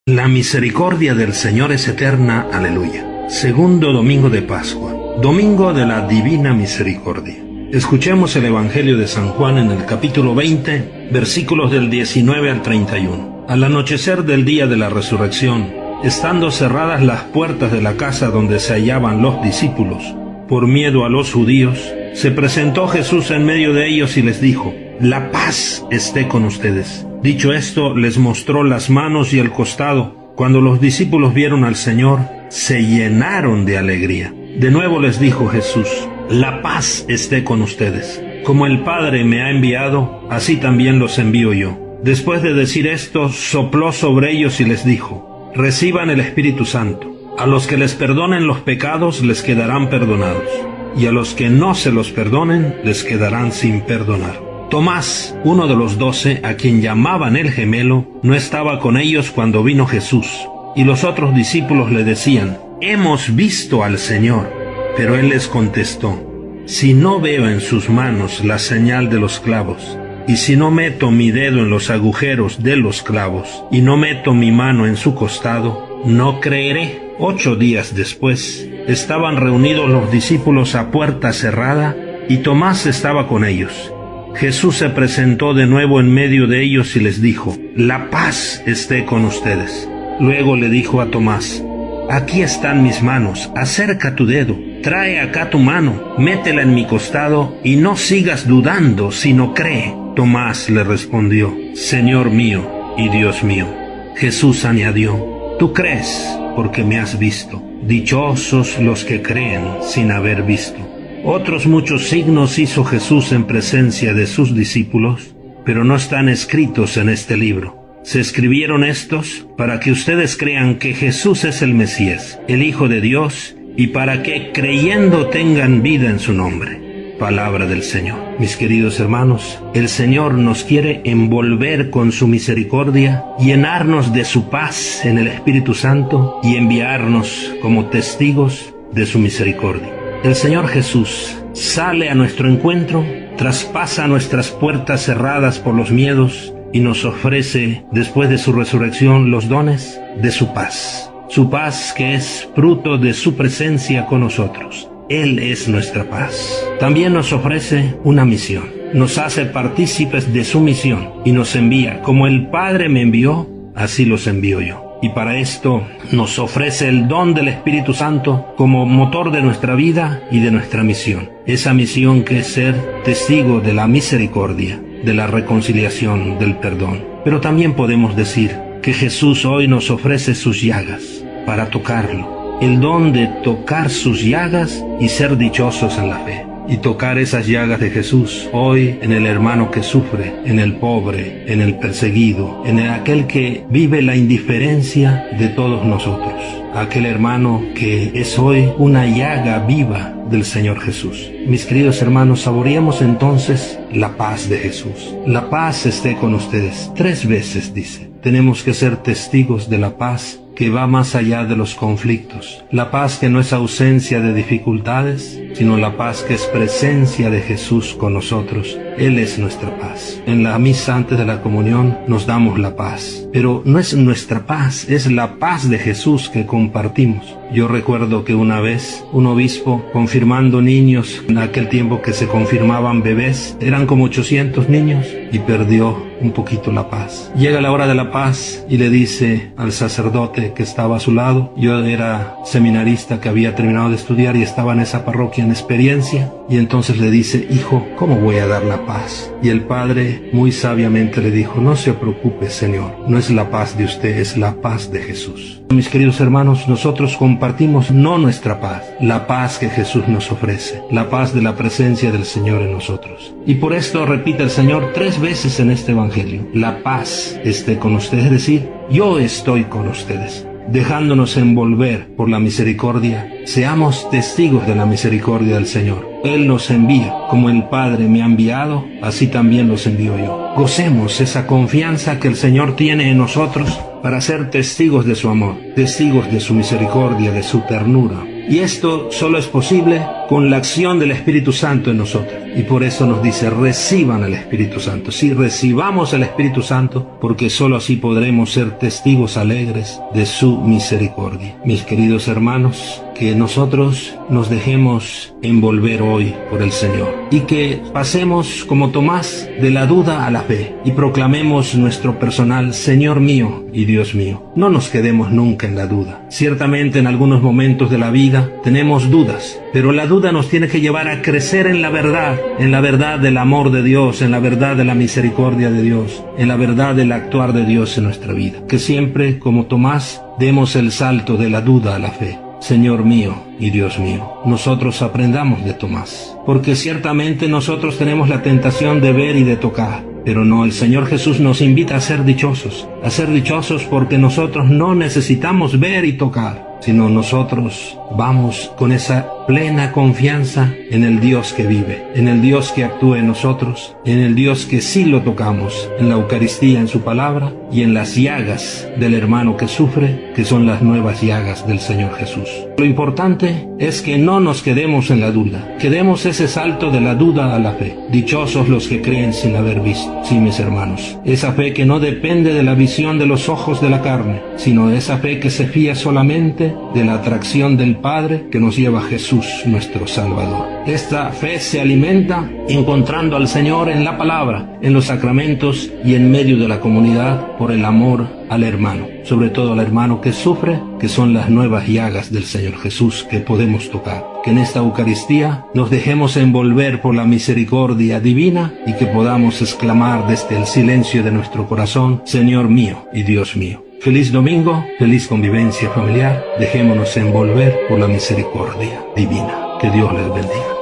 La misericordia del Señor es eterna, aleluya. Segundo domingo de Pascua, domingo de la Divina Misericordia. Escuchemos el Evangelio de San Juan en el capítulo 20, versículos del 19 al 31. Al anochecer del día de la resurrección, estando cerradas las puertas de la casa donde se hallaban los discípulos, por miedo a los judíos, se presentó Jesús en medio de ellos y les dijo: «La paz esté con ustedes». Dicho esto, les mostró las manos y el costado. Cuando los discípulos vieron al Señor, se llenaron de alegría. De nuevo les dijo Jesús: «La paz esté con ustedes. Como el Padre me ha enviado, así también los envío yo». Después de decir esto, sopló sobre ellos y les dijo: «Reciban el Espíritu Santo. A los que les perdonen los pecados les quedarán perdonados, y a los que no se los perdonen les quedarán sin perdonar». Tomás, uno de los 12, a quien llamaban el gemelo, no estaba con ellos cuando vino Jesús, y los otros discípulos le decían: «Hemos visto al Señor». Pero él les contestó: «Si no veo en sus manos la señal de los clavos, y si no meto mi dedo en los agujeros de los clavos, y no meto mi mano en su costado, no creeré». 8 días después, estaban reunidos los discípulos a puerta cerrada, y Tomás estaba con ellos. Jesús se presentó de nuevo en medio de ellos y les dijo: «La paz esté con ustedes». Luego le dijo a Tomás: «Aquí están mis manos, acerca tu dedo, trae acá tu mano, métela en mi costado, y no sigas dudando, sino cree». Tomás le respondió: «Señor mío y Dios mío». Jesús añadió: «Tú crees porque me has visto. Dichosos los que creen sin haber visto». Otros muchos signos hizo Jesús en presencia de sus discípulos, pero no están escritos en este libro. Se escribieron estos para que ustedes crean que Jesús es el Mesías, el Hijo de Dios, y para que creyendo tengan vida en su nombre. Palabra del Señor. Mis queridos hermanos, el Señor nos quiere envolver con su misericordia, llenarnos de su paz en el Espíritu Santo y enviarnos como testigos de su misericordia. El Señor Jesús sale a nuestro encuentro, traspasa nuestras puertas cerradas por los miedos y nos ofrece, después de su resurrección, los dones de su paz. Su paz que es fruto de su presencia con nosotros. Él es nuestra paz. También nos ofrece una misión. Nos hace partícipes de su misión y nos envía. Como el Padre me envió, así los envío yo. Y para esto nos ofrece el don del Espíritu Santo como motor de nuestra vida y de nuestra misión. Esa misión que es ser testigo de la misericordia, de la reconciliación, del perdón. Pero también podemos decir que Jesús hoy nos ofrece sus llagas para tocarlo. El don de tocar sus llagas y ser dichosos en la fe. Y tocar esas llagas de Jesús hoy en el hermano que sufre, en el pobre, en el perseguido, en aquel que vive la indiferencia de todos nosotros. Aquel hermano que es hoy una llaga viva del Señor Jesús. Mis queridos hermanos, saboreemos entonces la paz de Jesús. La paz esté con ustedes. 3 veces dice. Tenemos que ser testigos de la paz que va más allá de los conflictos. La paz que no es ausencia de dificultades, sino la paz que es presencia de Jesús con nosotros. Él es nuestra paz. En la misa antes de la comunión nos damos la paz. Pero no es nuestra paz, es la paz de Jesús que compartimos. Yo recuerdo que una vez un obispo confirmando niños, en aquel tiempo que se confirmaban bebés, eran como 800 niños, y perdió un poquito la paz. Llega la hora de la paz y le dice al sacerdote que estaba a su lado, yo era seminarista que había terminado de estudiar y estaba en esa parroquia en experiencia, y entonces le dice: «Hijo, ¿cómo voy a dar la paz?». Y el padre muy sabiamente le dijo: «No se preocupe, señor, no es la paz de usted, es la paz de Jesús». Mis queridos hermanos, nosotros compartimos no nuestra paz, la paz que Jesús nos ofrece, la paz de la presencia del Señor en nosotros. Y por esto repite el Señor 3 veces en este Evangelio: «La paz esté con ustedes», es decir, yo estoy con ustedes. Dejándonos envolver por la misericordia, seamos testigos de la misericordia del Señor. Él nos envía, como el Padre me ha enviado, así también los envío yo. Gocemos esa confianza que el Señor tiene en nosotros para ser testigos de su amor, testigos de su misericordia, de su ternura. Y esto solo es posible con la acción del Espíritu Santo en nosotros. Y por eso nos dice, reciban el Espíritu Santo. Sí, recibamos el Espíritu Santo, porque sólo así podremos ser testigos alegres de su misericordia. Mis queridos hermanos, que nosotros nos dejemos envolver hoy por el Señor y que pasemos como Tomás de la duda a la fe y proclamemos nuestro personal Señor mío y Dios mío. No nos quedemos nunca en la duda. Ciertamente en algunos momentos de la vida tenemos dudas, pero la duda nos tiene que llevar a crecer en la verdad del amor de Dios, en la verdad de la misericordia de Dios, en la verdad del actuar de Dios en nuestra vida. Que siempre, como Tomás, demos el salto de la duda a la fe. Señor mío y Dios mío, nosotros aprendamos de Tomás, porque ciertamente nosotros tenemos la tentación de ver y de tocar, pero no, el Señor Jesús nos invita a ser dichosos porque nosotros no necesitamos ver y tocar, sino nosotros vamos con esa plena confianza en el Dios que vive, en el Dios que actúa en nosotros, en el Dios que sí lo tocamos, en la Eucaristía, en su palabra y en las llagas del hermano que sufre, que son las nuevas llagas del Señor Jesús. Lo importante es que no nos quedemos en la duda, que demos ese salto de la duda a la fe. Dichosos los que creen sin haber visto. Sí, mis hermanos, esa fe que no depende de la visión de los ojos de la carne, sino esa fe que se fía solamente de la atracción del Padre que nos lleva a Jesús, nuestro Salvador. Esta fe se alimenta encontrando al Señor en la palabra, en los sacramentos y en medio de la comunidad por el amor al hermano, sobre todo al hermano que sufre, que son las nuevas llagas del Señor Jesús que podemos tocar. Que en esta Eucaristía nos dejemos envolver por la misericordia divina y que podamos exclamar desde el silencio de nuestro corazón, Señor mío y Dios mío. Feliz domingo, feliz convivencia familiar, dejémonos envolver por la misericordia divina. Que Dios les bendiga.